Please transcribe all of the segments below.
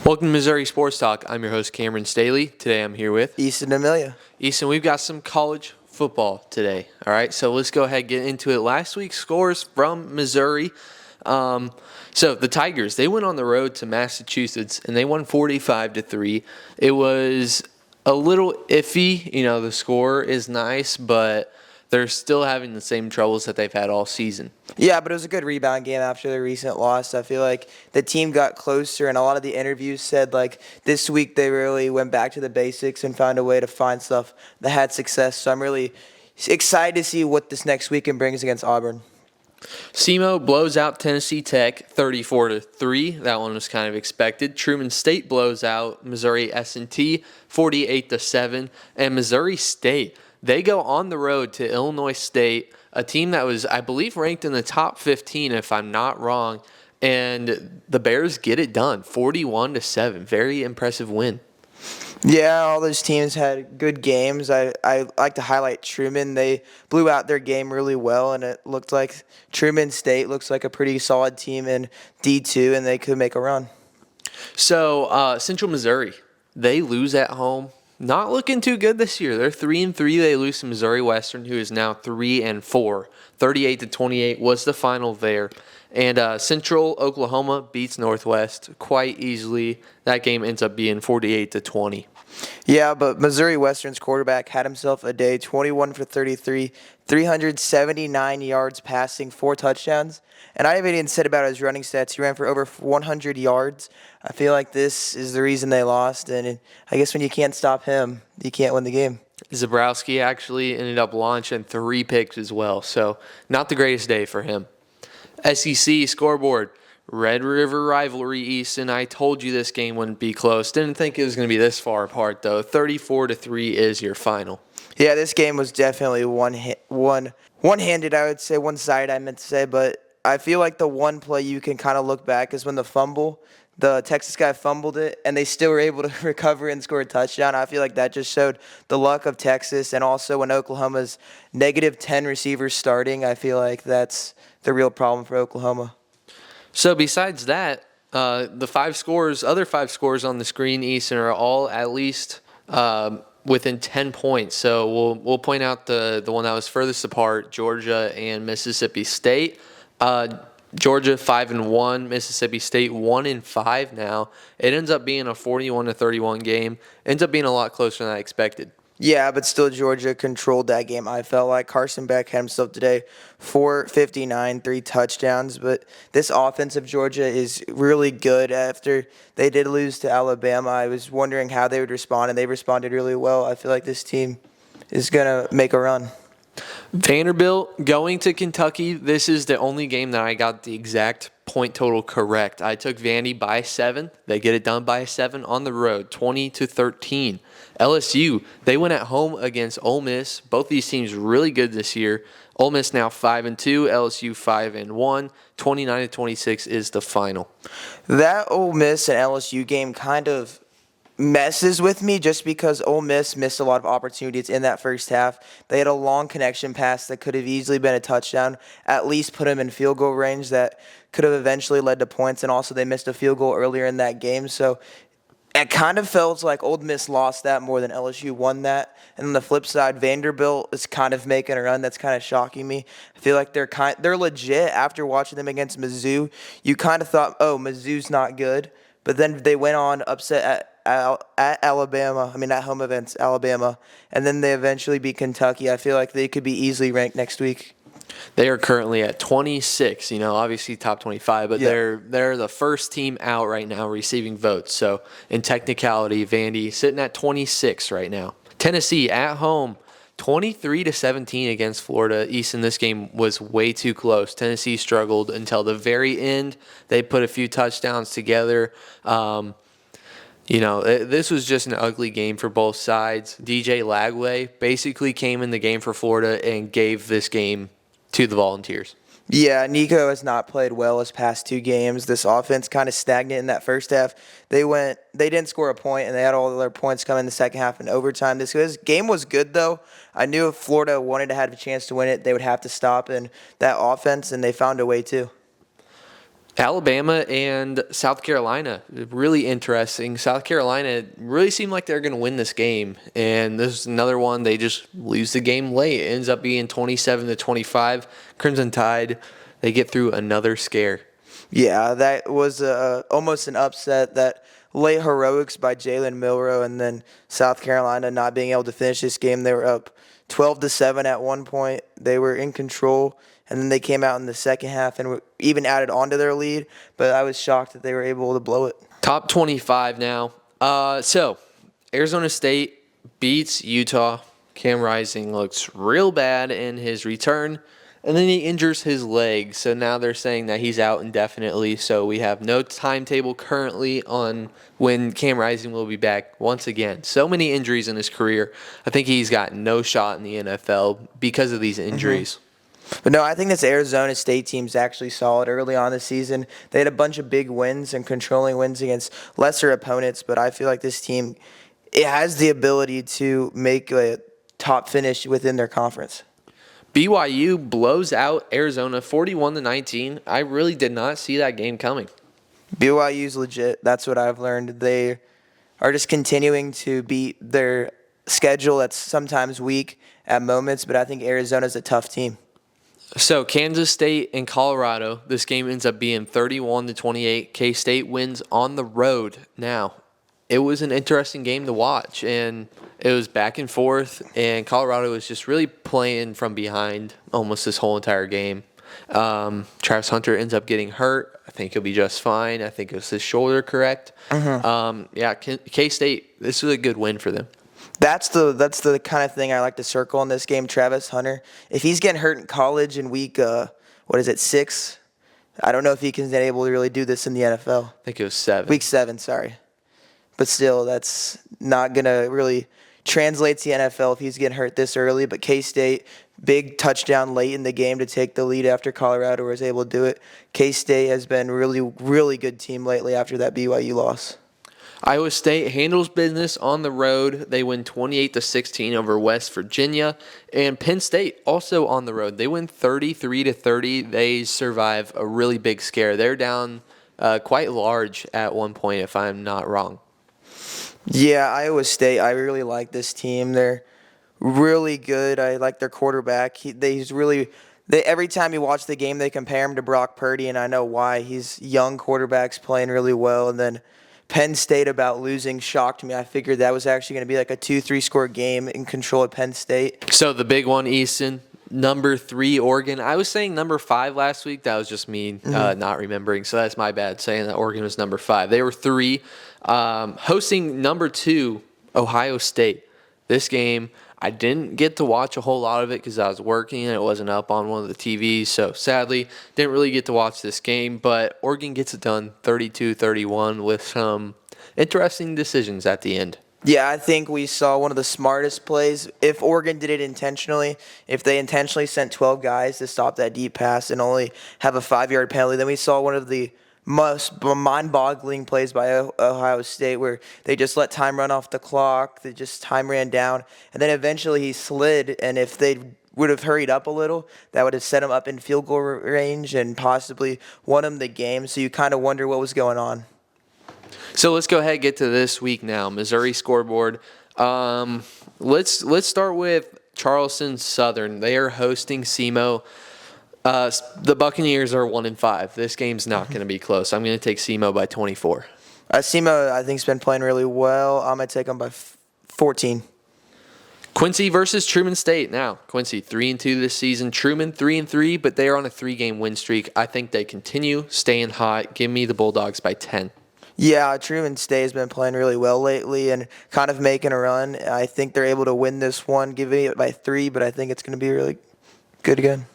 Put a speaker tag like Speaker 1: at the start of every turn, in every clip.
Speaker 1: Welcome to Missouri Sports Talk. I'm your host, Cameron Staley. Today I'm here with
Speaker 2: Easton Amelia.
Speaker 1: Easton. We've got some college football today. All right, so let's go ahead and get into it. Last week's scores from Missouri. So the Tigers, they went on the road to Massachusetts and they won 45-3. It was a little iffy. The score is nice, but they're still having the same troubles that they've had all season.
Speaker 2: Yeah, but it was a good rebound game after the recent loss. I feel like the team got closer, and a lot of the interviews said, this week they really went back to the basics and found a way to find stuff that had success. So I'm really excited to see what this next weekend brings against Auburn.
Speaker 1: SEMO blows out Tennessee Tech 34-3. That one was kind of expected. Truman State blows out Missouri S&T 48-7. And Missouri State, they go on the road to Illinois State, a team that was, I believe, ranked in the top 15, if I'm not wrong. And the Bears get it done, 41-7. Very impressive win.
Speaker 2: Yeah, all those teams had good games. I like to highlight Truman. They blew out their game really well, and it looked like Truman State looks like a pretty solid team in D2, and they could make a run.
Speaker 1: So Central Missouri, they lose at home. Not looking too good this year. They're 3-3. They lose to Missouri Western, who is now 3-4. 38-28 was the final there. And Central Oklahoma beats Northwest quite easily. That game ends up being 48-20.
Speaker 2: Yeah, but Missouri Western's quarterback had himself a day, 21 for 33, 379 yards passing, 4 touchdowns. And I haven't even said about his running stats. He ran for over 100 yards. I feel like this is the reason they lost. And I guess when you can't stop him, you can't win the game.
Speaker 1: Zabrowski actually ended up launching 3 picks as well. So not the greatest day for him. SEC scoreboard. Red River rivalry, Easton. I told you this game wouldn't be close. Didn't think it was going to be this far apart, though. 34-3 is your final.
Speaker 2: Yeah, this game was definitely one-handed, I would say, one-sided, I meant to say. But I feel like the one play you can kind of look back is when the Texas guy fumbled it, and they still were able to recover and score a touchdown. I feel like that just showed the luck of Texas. And also when Oklahoma's negative 10 receivers starting, I feel like that's the real problem for Oklahoma.
Speaker 1: So besides that, the other five scores on the screen, Easton, are all at least within 10 points. So we'll point out the one that was furthest apart, Georgia and Mississippi State. Georgia 5-1, Mississippi State 1-5 now. It ends up being a 41-31 game. Ends up being a lot closer than I expected.
Speaker 2: Yeah, but still Georgia controlled that game. I felt like Carson Beck had himself today, 459, 3 touchdowns. But this offense of Georgia is really good. After they did lose to Alabama, I was wondering how they would respond, and they responded really well. I feel like this team is going to make a run.
Speaker 1: Vanderbilt going to Kentucky. This is the only game that I got the exact point total correct. I took Vandy by 7. They get it done by 7 on the road, 20-13. LSU, they went at home against Ole Miss. Both these teams really good this year. Ole Miss now 5-2, LSU 5-1. 29-26 is the final.
Speaker 2: That Ole Miss and LSU game kind of messes with me just because Ole Miss missed a lot of opportunities in that first half. They had a long connection pass that could have easily been a touchdown, at least put them in field goal range that could have eventually led to points, and also they missed a field goal earlier in that game. So it kind of felt like Ole Miss lost that more than LSU won that. And on the flip side, Vanderbilt is kind of making a run. That's kind of shocking me. I feel like they're legit after watching them against Mizzou. You kind of thought, oh, Mizzou's not good. But then they went on upset at Alabama. At home against Alabama. And then they eventually beat Kentucky. I feel like they could be easily ranked next week.
Speaker 1: They are currently at 26, obviously top 25, but
Speaker 2: yeah.
Speaker 1: they're the first team out right now receiving votes. So in technicality, Vandy sitting at 26 right now. Tennessee at home, 23-17 against Florida. Easton, this game was way too close. Tennessee struggled until the very end. They put a few touchdowns together. This was just an ugly game for both sides. DJ Lagway basically came in the game for Florida and gave this game to the Volunteers.
Speaker 2: Yeah, Nico has not played well his past 2 games. This offense kind of stagnant in that first half. They didn't score a point, and they had all their points come in the second half in overtime. This game was good, though. I knew if Florida wanted to have a chance to win it, they would have to stop in that offense, and they found a way to.
Speaker 1: Alabama and South Carolina, really interesting. South Carolina really seemed like they're going to win this game, and this is another one they just lose the game late. It ends up being 27-25. Crimson Tide, they get through another scare.
Speaker 2: Yeah, that was almost an upset. That late heroics by Jalen Milroe, and then South Carolina not being able to finish this game. They were up 12-7 at one point. They were in control, and then they came out in the second half and even added on to their lead. But I was shocked that they were able to blow it.
Speaker 1: Top 25 now. So Arizona State beats Utah. Cam Rising looks real bad in his return. And then he injures his leg. So now they're saying that he's out indefinitely. So we have no timetable currently on when Cam Rising will be back once again. So many injuries in his career. I think he's got no shot in the NFL because of these injuries.
Speaker 2: But no, I think this Arizona State team's actually solid early on this season. They had a bunch of big wins and controlling wins against lesser opponents. But I feel like this team, it has the ability to make a top finish within their conference.
Speaker 1: BYU blows out Arizona 41-19. I really did not see that game coming.
Speaker 2: BYU's legit. That's what I've learned. They are just continuing to beat their schedule that's sometimes weak at moments, but I think Arizona's a tough team.
Speaker 1: So Kansas State and Colorado, this game ends up being 31-28. K-State wins on the road. Now, it was an interesting game to watch, and it was back and forth, and Colorado was just really playing from behind almost this whole entire game. Travis Hunter ends up getting hurt. I think he'll be just fine. I think it was his shoulder, correct? K-State, this was a good win for them.
Speaker 2: That's the kind of thing I like to circle in this game. Travis Hunter, if he's getting hurt in college in week 6, I don't know if he can be able to really do this in the NFL.
Speaker 1: I think it was 7.
Speaker 2: Week 7, sorry. But still, that's not going to really translate to the NFL if he's getting hurt this early. But K-State, big touchdown late in the game to take the lead after Colorado was able to do it. K-State has been really, really good team lately after that BYU loss.
Speaker 1: Iowa State handles business on the road. They win 28-16 over West Virginia. And Penn State also on the road. They win 33-30. They survive a really big scare. They're down quite large at one point, if I'm not wrong.
Speaker 2: Yeah, Iowa State, I really like this team. They're really good. I like their quarterback. Every time you watch the game, they compare him to Brock Purdy, and I know why. He's young quarterbacks playing really well. And then Penn State about losing shocked me. I figured that was actually going to be like a 2-3 score game in control of Penn State.
Speaker 1: So the big one, Easton, number 3 Oregon. I was saying number 5 last week. That was just me not remembering. So that's my bad saying that Oregon was number 5. They were 3. Hosting number 2 Ohio State. This game, I didn't get to watch a whole lot of it because I was working and it wasn't up on one of the TVs. So sadly, didn't really get to watch this game. But Oregon gets it done 32-31 with some interesting decisions at the end.
Speaker 2: Yeah, I think we saw one of the smartest plays. If Oregon did it intentionally, if they intentionally sent 12 guys to stop that deep pass and only have a 5-yard penalty, then we saw one of the most mind-boggling plays by Ohio State where they just let time run off the clock. Time ran down. And then eventually he slid, and if they would have hurried up a little, that would have set him up in field goal range and possibly won him the game. So you kind of wonder what was going on.
Speaker 1: So let's go ahead and get to this week now. Missouri scoreboard. Let's start with Charleston Southern. They are hosting SEMO. The Buccaneers are 1-5. This game's not going to be close. I'm going to take SEMO by 24.
Speaker 2: SEMO, I think, has been playing really well. I'm going to take them by 14.
Speaker 1: Quincy versus Truman State. Now, Quincy 3-2 this season. Truman 3-3, but they are on a 3-game win streak. I think they continue staying hot. Give me the Bulldogs by 10.
Speaker 2: Yeah, Truman State has been playing really well lately and kind of making a run. I think they're able to win this one, giving it by 3, but I think it's going to be really good again.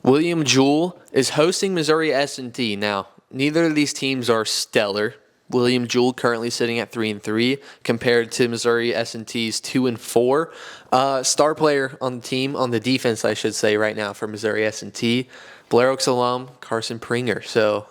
Speaker 1: William Jewell is hosting Missouri S&T. Now, neither of these teams are stellar. William Jewell currently sitting at 3-3 compared to Missouri S&T's 2-4. Star player on the team, on the defense, I should say, right now for Missouri S&T, Blair Oaks alum Carson Pringer. So,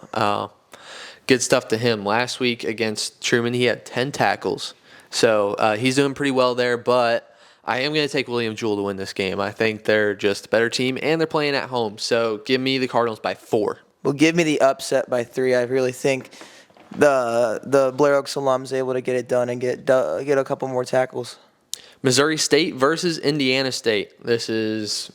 Speaker 1: good stuff to him. Last week against Truman, he had 10 tackles. So, he's doing pretty well there, but I am going to take William Jewell to win this game. I think they're just a better team, and they're playing at home. So give me the Cardinals by 4.
Speaker 2: Well, give me the upset by 3. I really think the Blair Oaks alums able to get it done and get a couple more tackles.
Speaker 1: Missouri State versus Indiana State. This is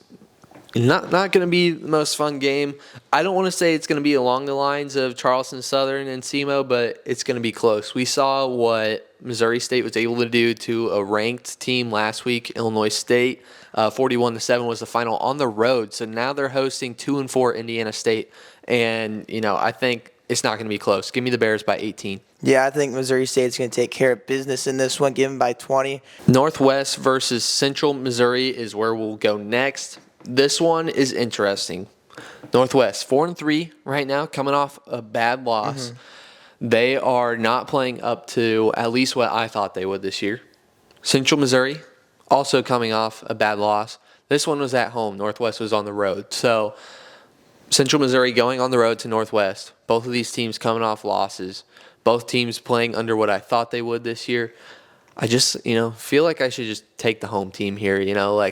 Speaker 1: not going to be the most fun game. I don't want to say it's going to be along the lines of Charleston Southern and SEMO, but it's going to be close. We saw what Missouri State was able to do to a ranked team last week, Illinois State. 41-7 was the final on the road. So now they're hosting 2-4 Indiana State, and I think it's not going to be close. Give me the Bears by 18.
Speaker 2: Yeah, I think Missouri State's going to take care of business in this one, give them by 20.
Speaker 1: Northwest versus Central Missouri is where we'll go next. This one is interesting. Northwest 4-3 right now, coming off a bad loss. They are not playing up to at least what I thought they would this year. Central Missouri also coming off a bad loss. This one was at home. Northwest was on the road. So Central Missouri going on the road to Northwest. Both of these teams coming off losses. Both teams playing under what I thought they would this year. I just, feel like I should just take the home team here.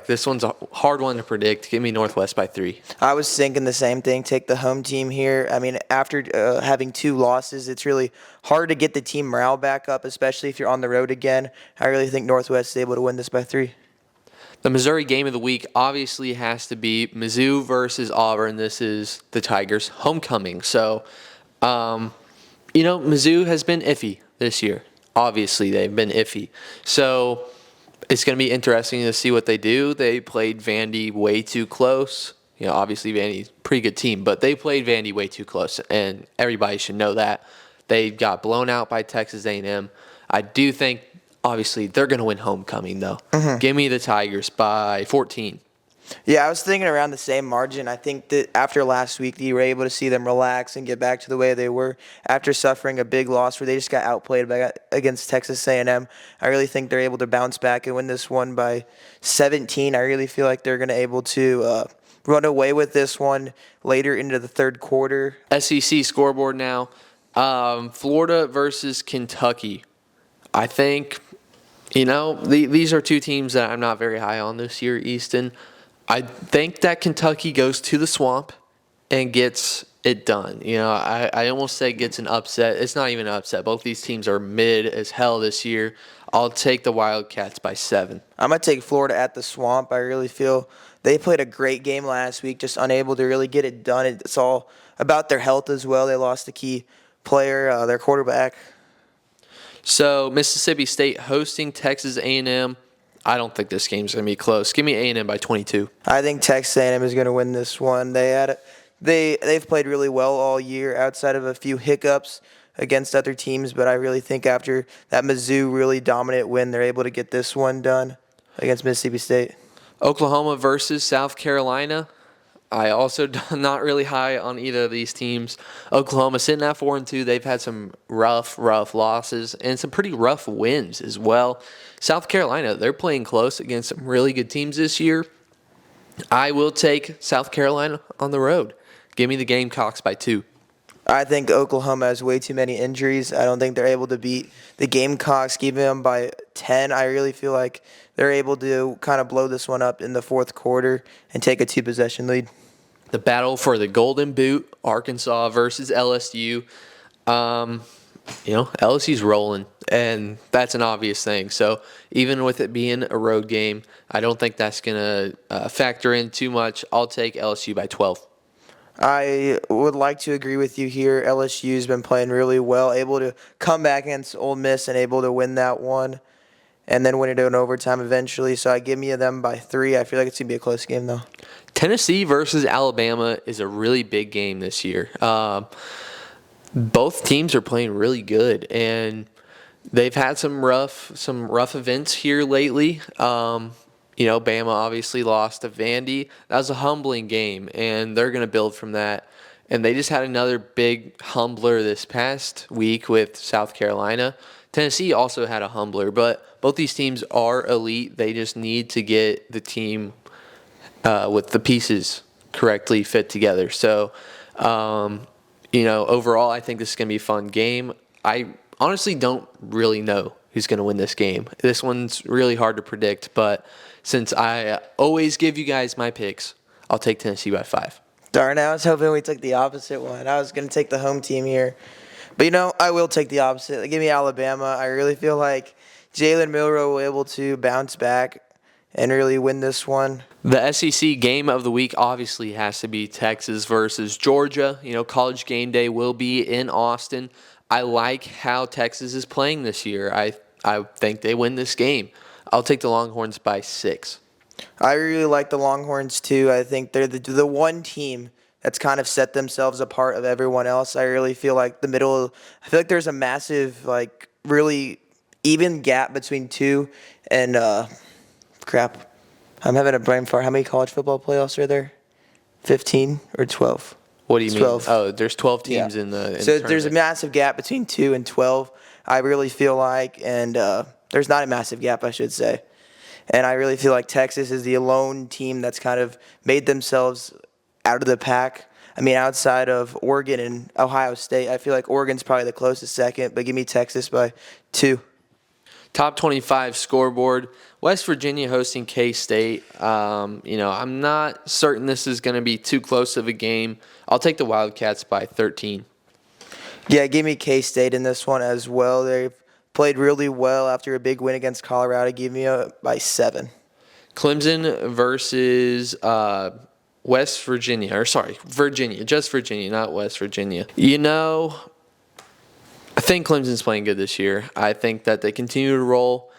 Speaker 1: This one's a hard one to predict. Give me Northwest by 3.
Speaker 2: I was thinking the same thing. Take the home team here. I mean, after having 2 losses, it's really hard to get the team morale back up, especially if you're on the road again. I really think Northwest is able to win this by 3.
Speaker 1: The Missouri game of the week obviously has to be Mizzou versus Auburn. This is the Tigers' homecoming. So, Mizzou has been iffy this year. Obviously, they've been iffy. So it's going to be interesting to see what they do. They played Vandy way too close. Obviously, Vandy's a pretty good team, but they played Vandy way too close, and everybody should know that. They got blown out by Texas A&M. I do think, obviously, they're going to win homecoming, though. Give me the Tigers by 14.
Speaker 2: Yeah, I was thinking around the same margin. I think that after last week, you were able to see them relax and get back to the way they were after suffering a big loss where they just got outplayed against Texas A&M. I really think they're able to bounce back and win this one by 17. I really feel like they're going to able to run away with this one later into the third quarter.
Speaker 1: SEC scoreboard now. Florida versus Kentucky. I think, these are 2 teams that I'm not very high on this year, Easton. I think that Kentucky goes to the Swamp and gets it done. I almost say gets an upset. It's not even an upset. Both these teams are mid as hell this year. I'll take the Wildcats by 7.
Speaker 2: I'm going to take Florida at the Swamp. I really feel they played a great game last week, just unable to really get it done. It's all about their health as well. They lost a key player, their quarterback.
Speaker 1: So Mississippi State hosting Texas A&M. I don't think this game's going to be close. Give me A&M by 22.
Speaker 2: I think Texas A&M is going to win this one. They've played really well all year outside of a few hiccups against other teams, but I really think after that Mizzou really dominant win, they're able to get this one done against Mississippi State.
Speaker 1: Oklahoma versus South Carolina. I also not really high on either of these teams. Oklahoma sitting at 4-2. They've had some rough losses and some pretty rough wins as well. South Carolina, they're playing close against some really good teams this year. I will take South Carolina on the road. Give me the Gamecocks by 2.
Speaker 2: I think Oklahoma has way too many injuries. I don't think they're able to beat the Gamecocks, give them by 10. I really feel like they're able to kind of blow this one up in the fourth quarter and take a 2-possession lead.
Speaker 1: The battle for the Golden Boot, Arkansas versus LSU. LSU's rolling, and that's an obvious thing. So even with it being a road game, I don't think that's going to factor in too much. I'll take LSU by 12.
Speaker 2: I would like to agree with you here. LSU's been playing really well, able to come back against Ole Miss and able to win that one and then win it in overtime eventually. So I give me them by 3. I feel like it's going to be a close game, though.
Speaker 1: Tennessee versus Alabama is a really big game this year. Both teams are playing really good, and they've had some rough events here lately. Bama obviously lost to Vandy. That was a humbling game, and they're going to build from that. And they just had another big humbler this past week with South Carolina. Tennessee also had a humbler, but both these teams are elite. They just need to get the team with the pieces correctly fit together. So, overall, I think this is going to be a fun game. I honestly don't really know who's going to win this game. This one's really hard to predict, but since I always give you guys my picks, I'll take Tennessee by 5.
Speaker 2: Darn, I was hoping we took the opposite one. I was going to take the home team here. But, I will take the opposite. Give me Alabama. I really feel like Jalen Milroe will be able to bounce back and really win this one.
Speaker 1: The SEC game of the week obviously has to be Texas versus Georgia. College game day will be in Austin. I like how Texas is playing this year. I think they win this game. I'll take the Longhorns by 6.
Speaker 2: I really like the Longhorns too. I think they're the one team that's kind of set themselves apart of everyone else. I really feel like I feel like there's a massive, really even gap between 2 and crap. I'm having a brain fart. How many college football playoffs are there? 15 or 12?
Speaker 1: What do you
Speaker 2: 12.
Speaker 1: mean? Oh, there's 12 teams in the
Speaker 2: So
Speaker 1: the
Speaker 2: there's a
Speaker 1: tournament.
Speaker 2: massive gap between 2 and 12, I really feel like. And there's not a massive gap, I should say. And I really feel like Texas is the alone team that's kind of made themselves out of the pack. I mean, outside of Oregon and Ohio State, I feel like Oregon's probably the closest second, but give me Texas by 2.
Speaker 1: Top 25 scoreboard. West Virginia hosting K-State. I'm not certain this is going to be too close of a game. I'll take the Wildcats by 13.
Speaker 2: Yeah, give me K-State in this one as well. They've played really well after a big win against Colorado. Give me by 7.
Speaker 1: Clemson versus West Virginia. Virginia. Just Virginia, not West Virginia. I think Clemson's playing good this year. I think that they continue to roll.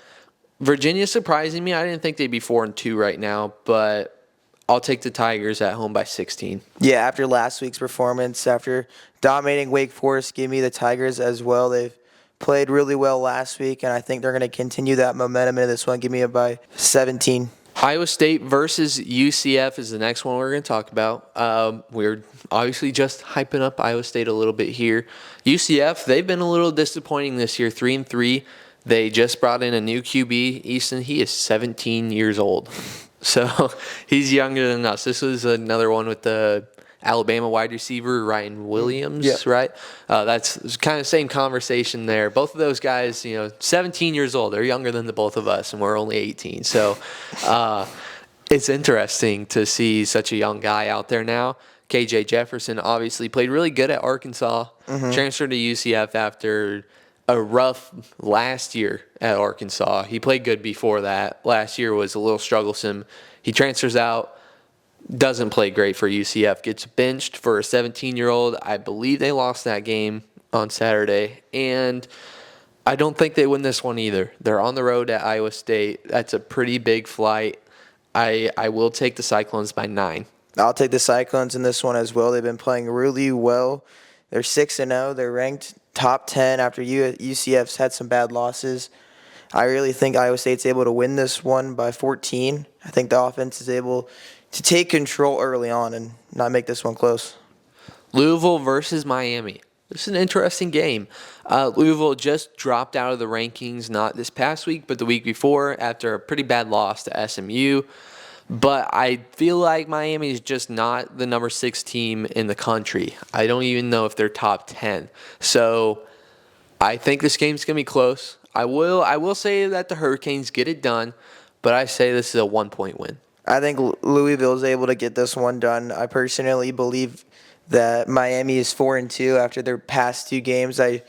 Speaker 1: Virginia's surprising me. I didn't think they'd be 4-2 right now, but I'll take the Tigers at home by 16.
Speaker 2: Yeah, after last week's performance, after dominating Wake Forest, give me the Tigers as well. They've played really well last week, and I think they're going to continue that momentum into this one. Give me it by 17.
Speaker 1: Iowa State versus UCF is the next one we're going to talk about. We're obviously just hyping up Iowa State a little bit here. UCF, they've been a little disappointing this year, 3-3. They just brought in a new QB, Easton. He is 17 years old. So he's younger than us. This was another one with the Alabama wide receiver, Ryan Williams, right? That's kind of the same conversation there. Both of those guys, 17 years old. They're younger than the both of us, and we're only 18. So it's interesting to see such a young guy out there now. KJ Jefferson obviously played really good at Arkansas, transferred to UCF after a rough last year at Arkansas. He played good before that. Last year was a little strugglesome. He transfers out. Doesn't play great for UCF. Gets benched for a 17-year-old. I believe they lost that game on Saturday. And I don't think they win this one either. They're on the road at Iowa State. That's a pretty big flight. I will take the Cyclones by 9.
Speaker 2: I'll take the Cyclones in this one as well. They've been playing really well. They're 6-0. They're ranked top 10 after UCF's had some bad losses. I really think Iowa State's able to win this one by 14. I think the offense is able to take control early on and not make this one close.
Speaker 1: Louisville versus Miami. This is an interesting game. Louisville just dropped out of the rankings, not this past week, but the week before after a pretty bad loss to SMU. But I feel like Miami is just not the number 6 team in the country. I don't even know if they're top 10. So I think this game's going to be close. I will say that the Hurricanes get it done, but I say this is a 1-point win.
Speaker 2: I think Louisville is able to get this one done. I personally believe that Miami is 4-2 after their past 2 games. I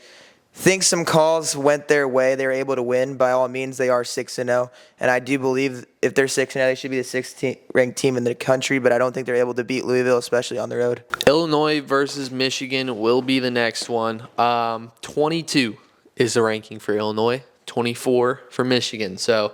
Speaker 2: think some calls went their way. They were able to win. By all means, they are 6-0. And I do believe if they're 6-0, they should be the 16th ranked team in the country, but I don't think they're able to beat Louisville, especially on the road.
Speaker 1: Illinois versus Michigan will be the next one. 22 is the ranking for Illinois, 24 for Michigan. So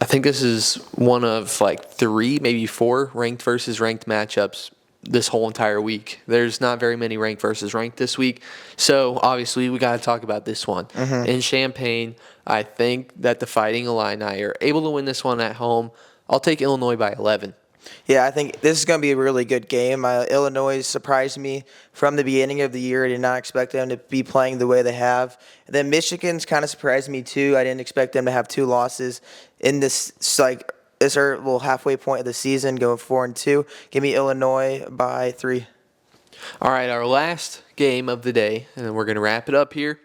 Speaker 1: I think this is one of 3, maybe 4 ranked versus ranked matchups this whole entire week. There's not very many ranked versus ranked this week. So obviously we got to talk about this one. In Champaign, I think that the Fighting Illini are able to win this one at home. I'll take Illinois by 11.
Speaker 2: Yeah, I think this is going to be a really good game. Illinois surprised me from the beginning of the year. I did not expect them to be playing the way they have. And then Michigan's kind of surprised me too. I didn't expect them to have 2 losses in this halfway point of the season, going 4-2. Give me Illinois by 3.
Speaker 1: All right, our last game of the day, and then we're going to wrap it up here.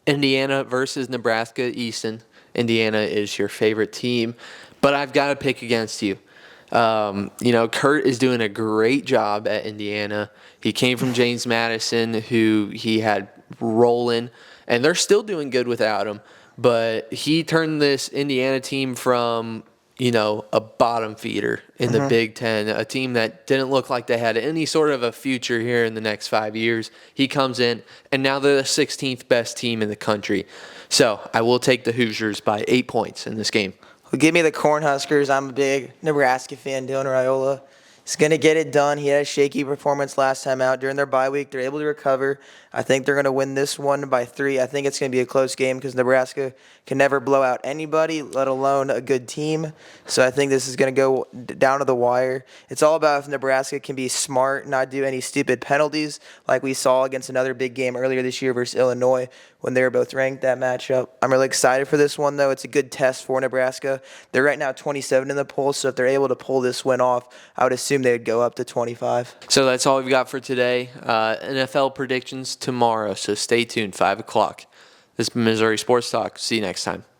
Speaker 1: Indiana versus Nebraska Easton. Indiana is your favorite team, but I've got to pick against you. Kurt is doing a great job at Indiana. He came from James Madison, who he had rolling, and they're still doing good without him. But he turned this Indiana team from, a bottom feeder in the Big Ten, a team that didn't look like they had any sort of a future here in the next 5 years. He comes in, and now they're the 16th best team in the country. So I will take the Hoosiers by 8 points in this game.
Speaker 2: Well, give me the Cornhuskers. I'm a big Nebraska fan. Dylan Raiola is going to get it done. He had a shaky performance last time out. During their bye week, they're able to recover. I think they're going to win this one by 3. I think it's going to be a close game because Nebraska can never blow out anybody, let alone a good team. So I think this is going to go down to the wire. It's all about if Nebraska can be smart, not do any stupid penalties like we saw against another big game earlier this year versus Illinois when they were both ranked, that matchup. I'm really excited for this one, though. It's a good test for Nebraska. They're right now 27 in the poll, so if they're able to pull this win off, I would assume they would go up to 25.
Speaker 1: So that's all we've got for today. NFL predictions tomorrow, so stay tuned, 5 o'clock. This is Missouri Sports Talk. See you next time.